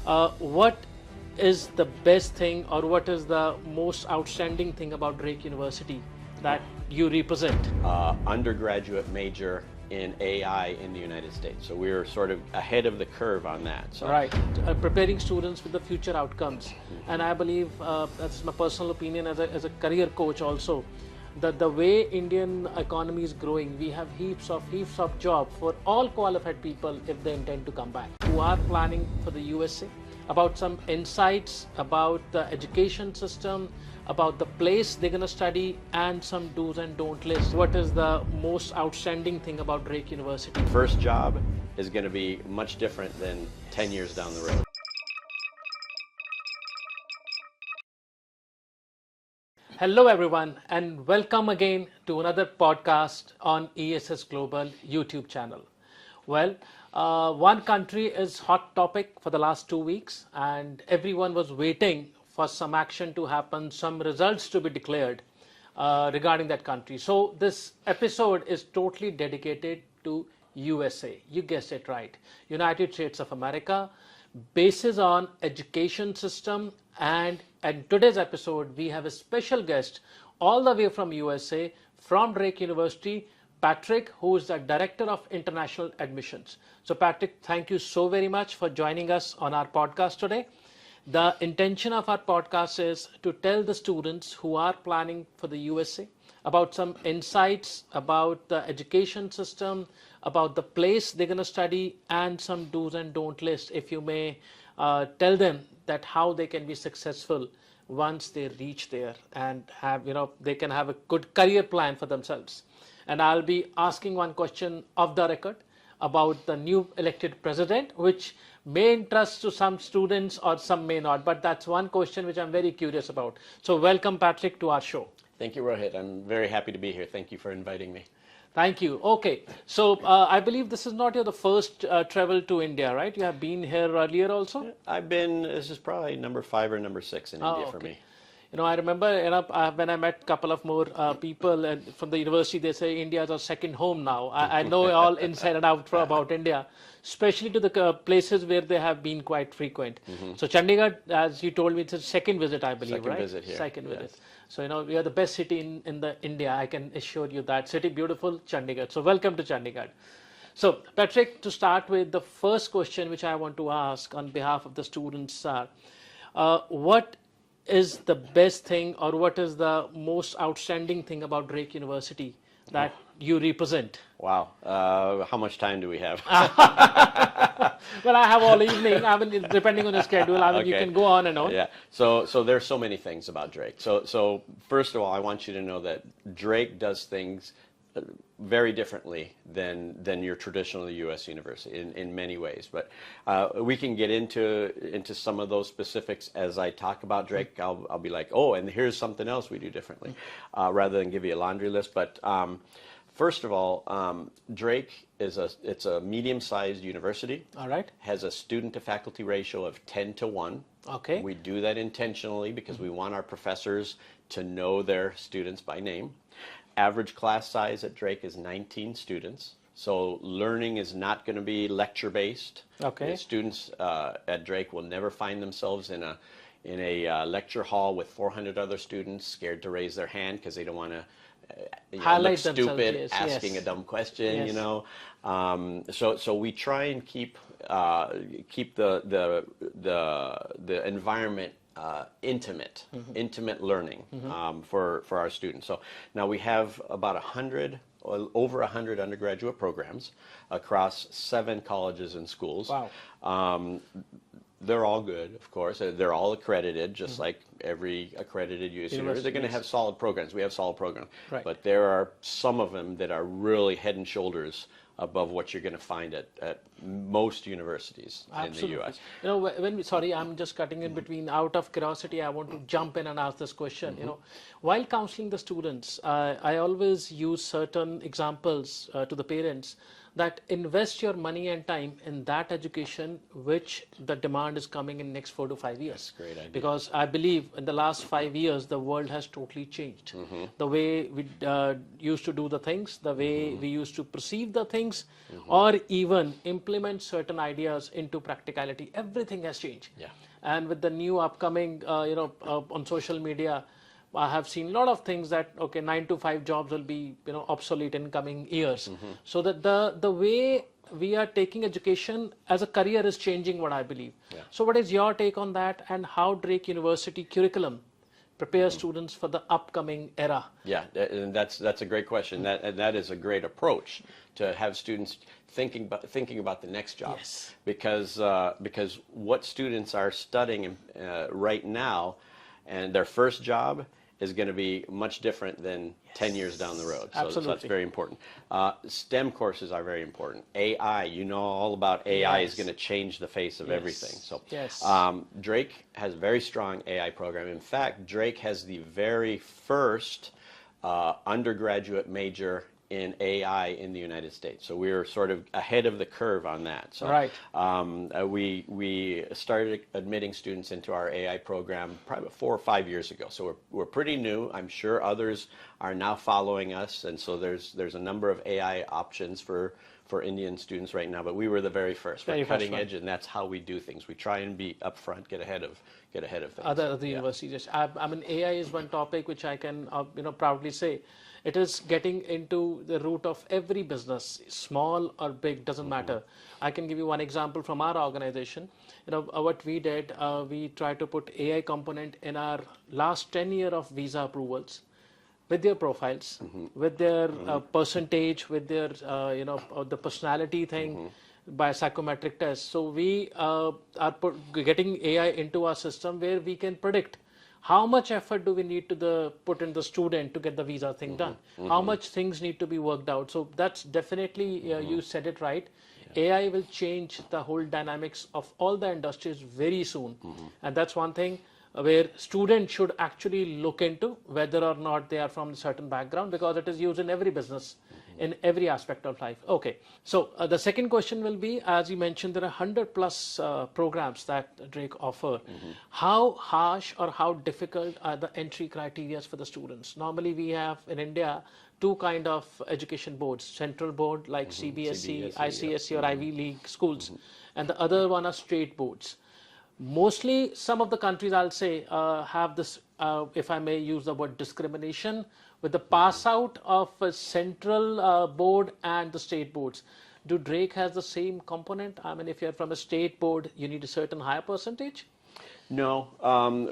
What is the best thing or what is the most outstanding thing about Drake University that you represent? Undergraduate major in AI in the United States. So we're sort of ahead of the curve on that. So. Right, preparing students with the future outcomes. And I believe, that's my personal opinion as a career coach also, that the way Indian economy is growing, we have heaps of job for all qualified people if they intend to come back, who are planning for the USA, about some insights about the education system, about the place they're going to study, and some do's and don't list. What is the most outstanding thing about Drake University? First job is going to be much different than 10 years down the road. Hello everyone, and welcome again to another podcast on ESS Global YouTube channel. Well, one country is hot topic for the last 2 weeks, and everyone was waiting for some action to happen, some results to be declared regarding that country. So this episode is totally dedicated to USA. You guessed it right. United States of America, bases on education system, and in today's episode we have a special guest all the way from USA, from Drake University, Patrick, who is the Director of International Admissions. So Patrick, thank you so very much for joining us on our podcast today. The intention of our podcast is to tell the students who are planning for the USA about some insights about the education system, about the place they're going to study, and some do's and don't list, if you may tell them that how they can be successful once they reach there and have, they can have a good career plan for themselves. And I'll be asking one question off the record about the new elected president, which may interest to some students or some may not, but that's one question which I'm very curious about. So welcome, Patrick, to our show. Thank you, Rohit. I'm very happy to be here. Thank you for inviting me. Thank you. Okay, so I believe this is not your the first travel to India, right? You have been here earlier also? This is probably number 5 or number 6 in India for me. I remember when I met a couple of more people from the university, they say India is our second home now. I know all inside and out about India, especially to the places where they have been quite frequent. So Chandigarh, as you told me, it's a second visit, I believe, second right? Visit here. Second visit. So, we are the best city in the India, I can assure you that. City beautiful, Chandigarh. So welcome to Chandigarh. So Patrick, to start with, the first question which I want to ask on behalf of the students are, what is the best thing or what is the most outstanding thing about Drake University that you represent? Wow. How much time do we have? Well, I have all evening. I mean, depending on your schedule, you can go on and on. Yeah. So there's so many things about Drake. So first of all, I want you to know that Drake does things very differently than your traditional U.S. university in many ways. But we can get into some of those specifics as I talk about Drake. I'll be like, oh, and here's something else we do differently, rather than give you a laundry list. But first of all, Drake it's a medium-sized university. All right. Has a student-to-faculty ratio of 10-1. Okay. We do that intentionally because we want our professors to know their students by name. Average class size at Drake is 19 students. So learning is not going to be lecture-based. Okay. The students at Drake will never find themselves in a lecture hall with 400 other students scared to raise their hand because they don't want to highlight look stupid, yes, asking a dumb question. Yes. So we try and keep the environment intimate learning for our students. So now we have about over 100 undergraduate programs across 7 colleges and schools. Wow. They're all good, of course. They're all accredited, just like every accredited U.S. university. They're going to have solid programs. We have solid programs. Right. But there are some of them that are really head and shoulders above what you're going to find at most universities in the U.S. Sorry, I'm just cutting in between. Out of curiosity, I want to jump in and ask this question. While counseling the students, I always use certain examples to the parents that invest your money and time in that education which the demand is coming in next 4 to 5 years. That's a great idea. Because I believe in the last 5 years, the world has totally changed. The way we used to do the things, the way we used to perceive the things, or even implement certain ideas into practicality, everything has changed. Yeah. And with the new upcoming, on social media, I have seen a lot of things that, okay, 9 to 5 jobs will be, obsolete in coming years. So that the way we are taking education as a career is changing, what I believe. Yeah. So what is your take on that, and how Drake University curriculum prepares students for the upcoming era? Yeah, and that's a great question. That is a great approach to have students thinking about the next job. Yes. Because what students are studying right now, and their first job is going to be much different than 10 years down the road. So that's very important. STEM courses are very important. AI, all about AI is going to change the face of everything. So Drake has a very strong AI program. In fact, Drake has the very first undergraduate major in AI in the United States. So we're sort of ahead of the curve on that. So we started admitting students into our AI program probably 4 or 5 years ago. So we're pretty new. I'm sure others are now following us, and so there's a number of AI options for Indian students right now, but we were the very first. We're cutting edge, and that's how we do things. We try and be upfront, get ahead of things. Other universities. I mean, AI is one topic which I can proudly say. It is getting into the root of every business, small or big, doesn't matter. I can give you one example from our organization. What we did, we tried to put AI component in our last 10 year of visa approvals, with their profiles, with their percentage, with their the personality thing, by psychometric tests. So we are getting AI into our system where we can predict how much effort do we need to put in the student to get the visa thing done? How much things need to be worked out? So that's definitely, you said it right. AI will change the whole dynamics of all the industries very soon. And that's one thing where students should actually look into, whether or not they are from a certain background, because it is used in every business, in every aspect of life. Okay, so the second question will be, as you mentioned, there are 100 plus programs that Drake offer. How harsh or how difficult are the entry criteria for the students? Normally we have in India 2 kind of education boards: central board like CBSE, ICSE or Ivy League schools, and the other one are state boards. Mostly some of the countries, I'll say, have this, if I may use the word, discrimination with the pass out of a central board and the state boards. Do Drake has the same component? I mean, if you're from a state board, you need a certain higher percentage? No,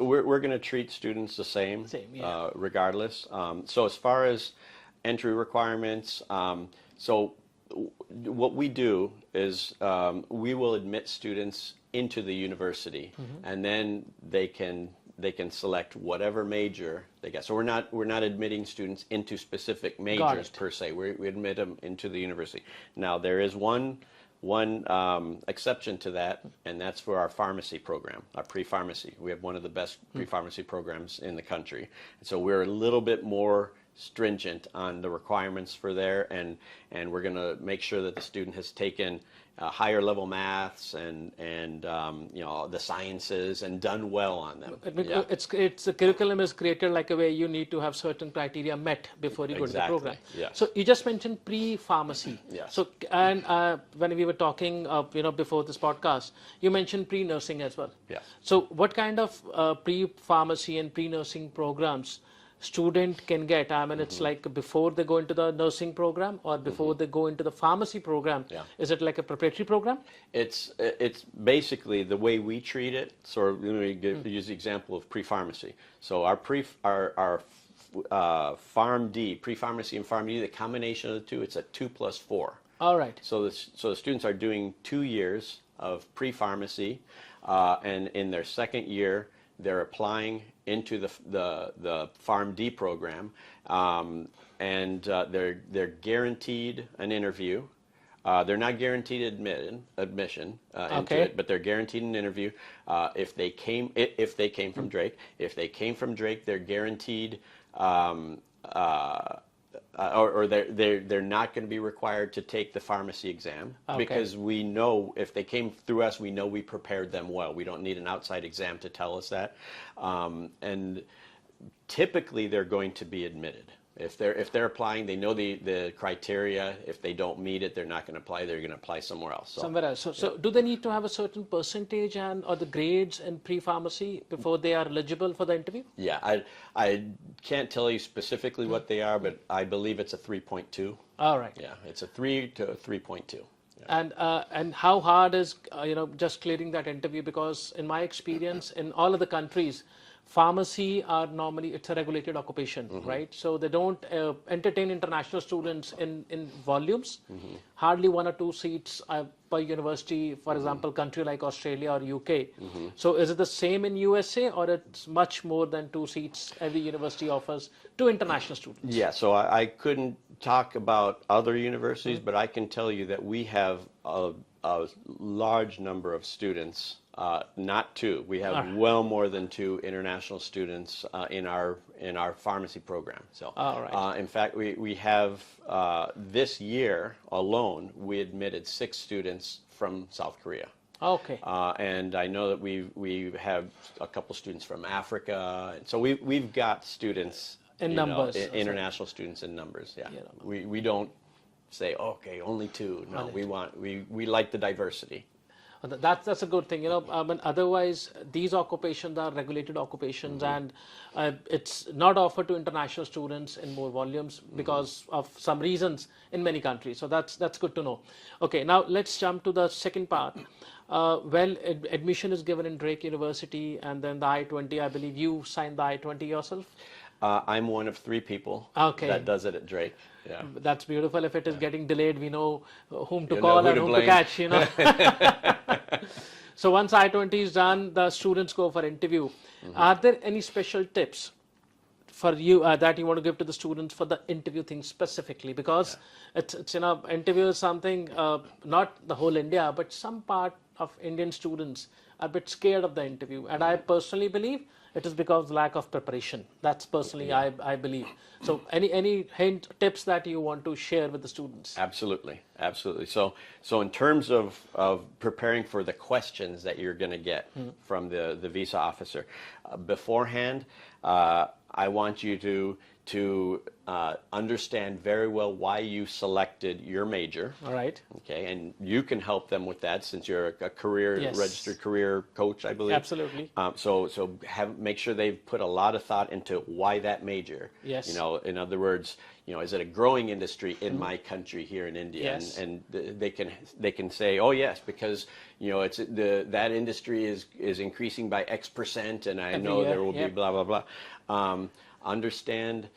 we're going to treat students the same, regardless. So as far as entry requirements, so what we do is we will admit students into the university, and then they can select whatever major they get. So we're not admitting students into specific majors per se. We admit them into the university. Now there is one exception to that, and that's for our pharmacy program, our pre-pharmacy. We have one of the best pre-pharmacy programs in the country. So we're a little bit more stringent on the requirements for there, and we're going to make sure that the student has taken higher level maths and the sciences and done well on them. It's the curriculum is created like a way you need to have certain criteria met before you go to the program. So you just mentioned pre-pharmacy. So and when we were talking before this podcast, you mentioned pre-nursing as well. So what kind of pre-pharmacy and pre-nursing programs student can get? I mean, it's like before they go into the nursing program or before they go into the pharmacy program. Is it like a preparatory program? It's basically the way we treat it. So let me use the example of pre-pharmacy. So our Pharm D, pre-pharmacy and Pharm D, the combination of the two, it's a 2+4. All right. So the students are doing 2 years of pre-pharmacy, and in their second year, they're applying into the Pharm D program, and they're guaranteed an interview. They're not guaranteed admission into it, but they're guaranteed an interview. If they came from Drake, they're guaranteed or they're not going to be required to take the pharmacy exam, because we know if they came through us, we know we prepared them well. We don't need an outside exam to tell us that. And typically they're going to be admitted. If they're applying, they know the criteria. If they don't meet it, they're not going to apply. They're going to apply somewhere else. Somewhere else. So do they need to have a certain percentage or the grades in pre-pharmacy before they are eligible for the interview? Yeah, I can't tell you specifically what they are, but I believe it's a 3.2. All right. Yeah, it's a 3 to a 3.2. Yeah. And how hard is just clearing that interview? Because in my experience, in all of the countries, pharmacy are normally, it's a regulated occupation, right? So they don't entertain international students in volumes. Hardly 1 or 2 seats per university, for example, country like Australia or UK. So is it the same in USA, or it's much more than 2 seats every university offers to international students? Yeah, so I couldn't talk about other universities, but I can tell you that we have a large number of students. Not 2. We have well more than 2 international students in our pharmacy program. So, in fact, we have this year alone, we admitted 6 students from South Korea. Okay. And I know that we have a couple students from Africa, and so we've got students in numbers, international students in numbers. Yeah, we don't say okay, only 2. No, we like the diversity. That's a good thing, but otherwise these occupations are regulated occupations, and it's not offered to international students in more volumes because of some reasons in many countries. So that's good to know. Okay, now let's jump to the second part. Admission is given in Drake University, and then the I-20. I believe you signed the I-20 yourself. I'm one of 3 people that does it at Drake. Yeah. That's beautiful. If it is getting delayed, we know whom to call and whom to catch, So once I-20 is done, the students go for interview. Are there any special tips for you that you want to give to the students for the interview thing specifically? Because it's interview is something, not the whole India, but some part of Indian students are a bit scared of the interview. And I personally believe it is because lack of preparation. That's personally, I believe. So any hint, tips that you want to share with the students? Absolutely, absolutely. So in terms of preparing for the questions that you're going to get from the visa officer, beforehand, I want you to understand very well why you selected your major. All right. Okay, and you can help them with that since you're a registered career coach, I believe. Absolutely. So make sure they've put a lot of thought into why that major. Yes. In other words, is it a growing industry in my country here in India? Yes. And they can say, oh yes, because it's that industry is increasing by X%, and I know there will be blah blah blah. Understand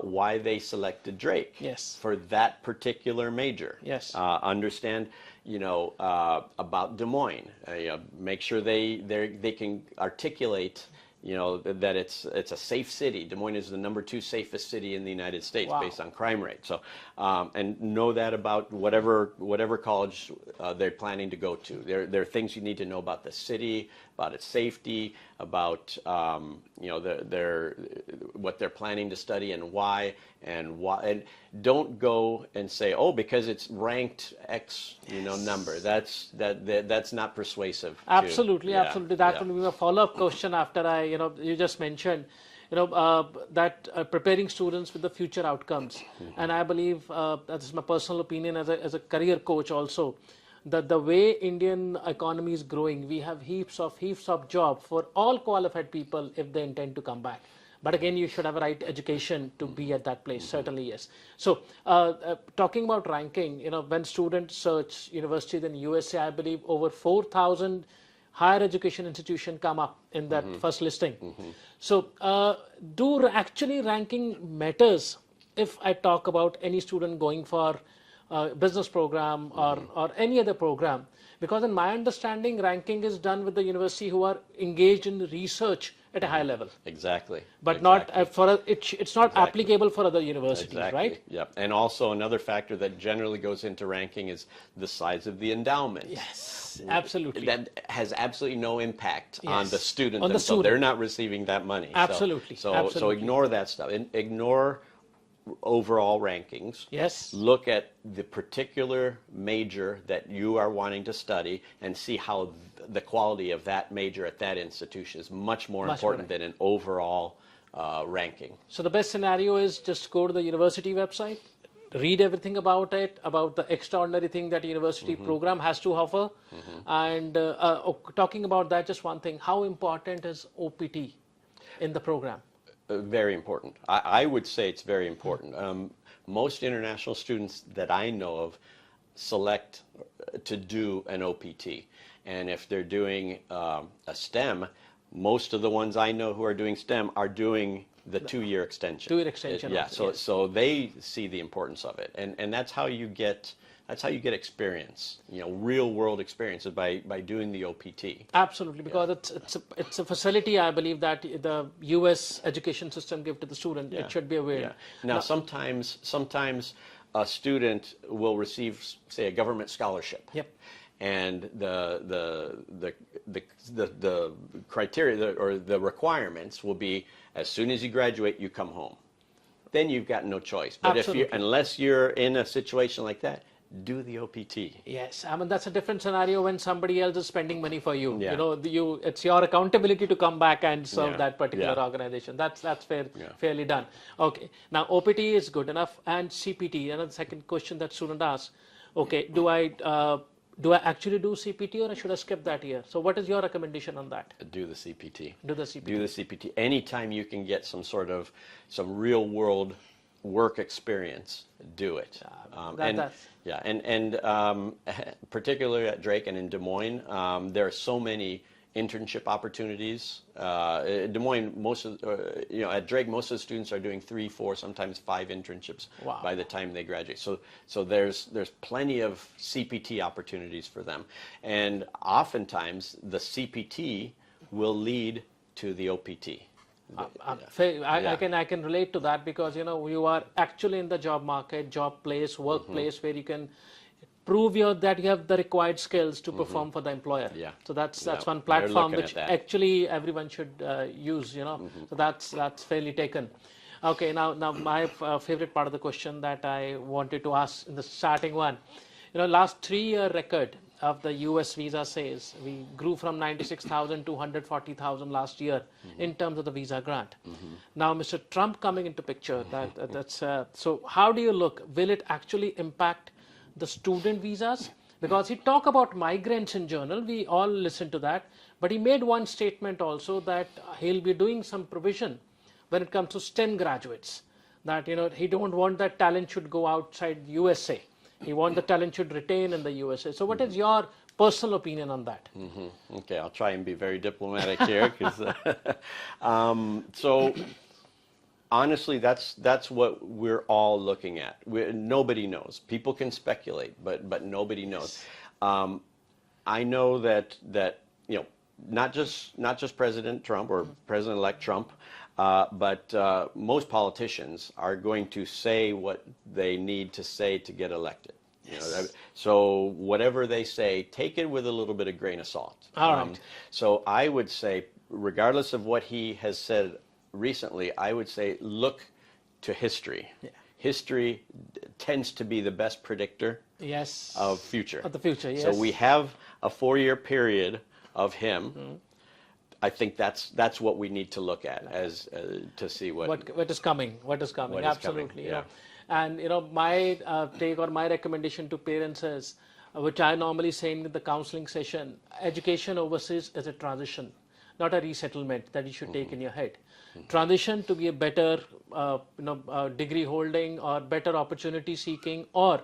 why they selected Drake for that particular major. Yes. Understand, about Des Moines. Make sure they can articulate, that it's a safe city. Des Moines is the #2 safest city in the United States based on crime rate. So, and know that about whatever college they're planning to go to. There are things you need to know about the city, about its safety, about what they're planning to study and why. And don't go and say, oh, because it's ranked X, number. That's not persuasive. Absolutely, absolutely. That will be a follow-up question after you just mentioned, that preparing students with the future outcomes. And I believe that's my personal opinion as a career coach also, that the way Indian economy is growing, we have heaps of job for all qualified people if they intend to come back. But again, you should have a right education to be at that place. Certainly, yes. So, talking about ranking, when students search universities in USA, I believe over 4,000 higher education institutions come up in that first listing. So, do actually ranking matters if I talk about any student going for business program or any other program? Because in my understanding, ranking is done with the university who are engaged in research at a high level. Exactly. But not it's not applicable for other universities, right? Yeah. And also another factor that generally goes into ranking is the size of the endowment. Yes, absolutely. That has absolutely no impact on the student. On the student. They're not receiving that money. Absolutely. So ignore that stuff. And ignore overall rankings. Yes. Look at the particular major that you are wanting to study and see how the quality of that major at that institution is much more important than an overall ranking. So the best scenario is just go to the university website, read everything about it, about the extraordinary thing that university program has to offer. And talking about that, just one thing, how important is OPT in the program? Very important. I would say it's very important. Most international students that I know of select to do an OPT. And if they're doing a STEM, most of the ones I know who are doing STEM are doing the 2-year extension. 2-year extension. Yeah, so they see the importance of it. And that's how you get experience, real world experience, is by doing the OPT. Absolutely, because it's a facility, I believe, that the US education system give to the student. It should be aware. Yeah. Now, sometimes a student will receive, say, a government scholarship. Yep. And the criteria or the requirements will be, as soon as you graduate, you come home. Then you've got no choice. But unless you're in a situation like that, do the OPT. Yes, I mean that's a different scenario when somebody else is spending money for you. Yeah. It's your accountability to come back and serve Yeah. that particular Yeah. organization. That's fairly done. Okay, now OPT is good enough, and CPT. Another second question that student asks. Okay, do I actually do CPT, or should I skip that year? So what is your recommendation on that? Do the CPT. Do the CPT. Do the CPT. Anytime you can get some real world work experience, do it. Particularly at Drake and in Des Moines, there are so many internship opportunities. Des Moines, at Drake, most of the students are doing 3, 4, sometimes 5 internships by the time they graduate. So there's plenty of CPT opportunities for them, and oftentimes the CPT will lead to the OPT. I can relate to that, because you are actually in the job market, job place, workplace, where you can prove that you have the required skills to perform for the employer. Yeah. So that's one platform which actually everyone should use. So that's fairly taken. Okay, now my favorite part of the question that I wanted to ask in the starting one, last 3-year record of the US visa says we grew from 96,000 to 140,000 last year in terms of the visa grant. Now, Mr. Trump coming into picture, so how do you look? Will it actually impact the student visas? Because he talked about migrants in general, we all listened to that, but he made one statement also that he'll be doing some provision when it comes to STEM graduates, that he don't want that talent should go outside USA. He wants the talent should retain in the USA. So what is your personal opinion on that? Okay, I'll try and be very diplomatic here. So honestly, that's what we're all looking at. Nobody knows. People can speculate, but nobody knows. I know that not just President Trump or President-elect Trump, but most politicians are going to say what they need to say to get elected. So whatever they say, take it with a little bit of grain of salt. All right. So I would say, regardless of what he has said recently, I would say look to history. Yeah. History tends to be the best predictor of future. Of the future, yes. So we have a 4-year period of him. I think that's what we need to look at as to see what is coming. What is coming? Absolutely. Yeah. And my take or my recommendation to parents is, which I normally say in the counseling session, education overseas is a transition, not a resettlement that you should take in your head. Transition to be a better degree holding or better opportunity seeking, or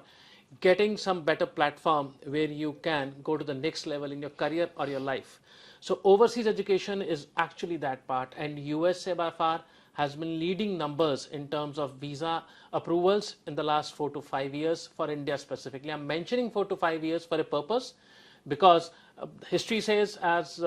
getting some better platform where you can go to the next level in your career or your life. So overseas education is actually that part, and USA by far has been leading numbers in terms of visa approvals in the last 4 to 5 years for India specifically. I'm mentioning 4 to 5 years for a purpose, because history says, as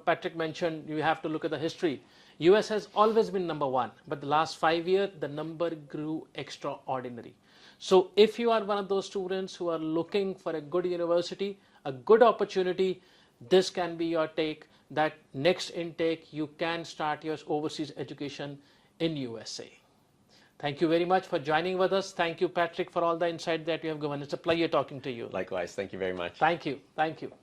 Patrick mentioned, you have to look at the history. US has always been number 1, but the last 5 years the number grew extraordinary. So if you are one of those students who are looking for a good university, a good opportunity, this can be your take, that next intake you can start your overseas education in USA. Thank you very much for joining with us. Thank you, Patrick, for all the insight that you have given. It's a pleasure talking to you. Likewise. Thank you very much. Thank you. Thank you.